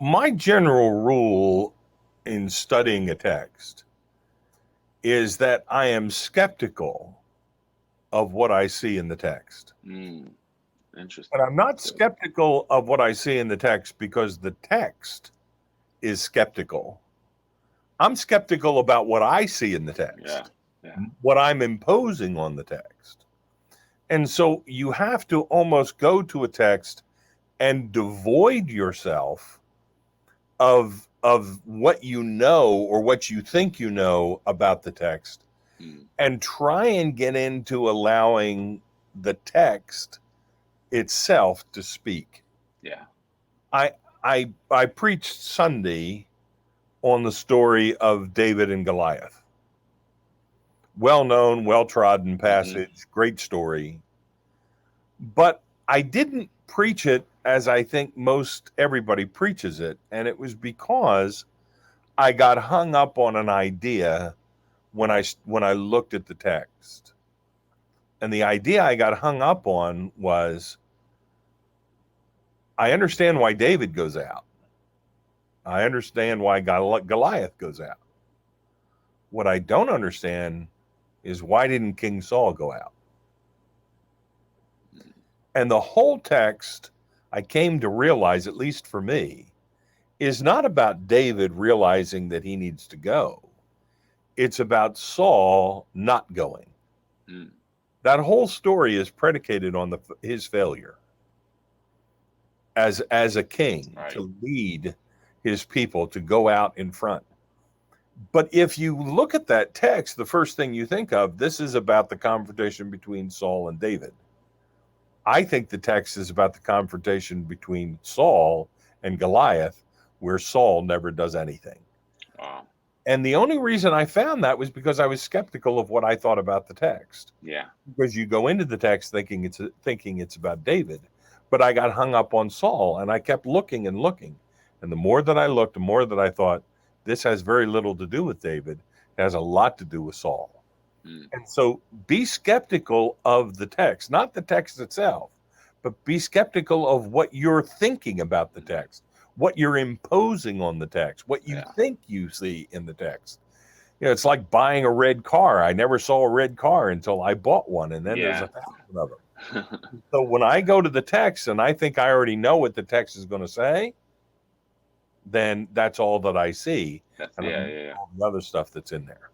My general rule in studying a text is that I am skeptical of what I see in the text. Interesting. But I'm not Good. skeptical of what I see in the text because the text is skeptical. I'm skeptical about what I see in the Yeah. text, Yeah. what I'm imposing on the text. And so you have to almost go to a text and devoid yourself of what you know or what you think you know about the text and try and get into allowing the text itself to speak. Yeah. I I preached Sunday on the story of David and Goliath. Well known, well trodden passage, great story. But I didn't preach it as I think most everybody preaches it, and it was because I got hung up on an idea when I looked at the text. And the idea I got hung up on was I understand why David goes out. I understand why Goliath goes out. What I don't understand is why didn't King Saul go out? And the whole text, I came to realize, at least for me, is not about David realizing that he needs to go. It's about Saul not going. That whole story is predicated on his failure as a king Right. to lead his people to go out in front. But if you look at that text, the first thing you think of, this is about the confrontation between Saul and David. I think the text is about the confrontation between Saul and Goliath, where Saul never does anything. Wow. And the only reason I found that was because I was skeptical of what I thought about the text. Yeah. Because you go into the text thinking it's about David, but I got hung up on Saul, and I kept looking and looking. And the more that I looked, the more that I thought this has very little to do with David. It has a lot to do with Saul. And so be skeptical of the text, not the text itself, but be skeptical of what you're thinking about the text, what you're imposing on the text, what you Yeah. think you see in the text. You know, it's like buying a red car. I never saw a red car until I bought one, and then there's Yeah. 1,000 of them. So when I go to the text and I think I already know what the text is going to say, then that's all that I see, That's and I yeah. miss Yeah. Yeah. all the other stuff that's in there.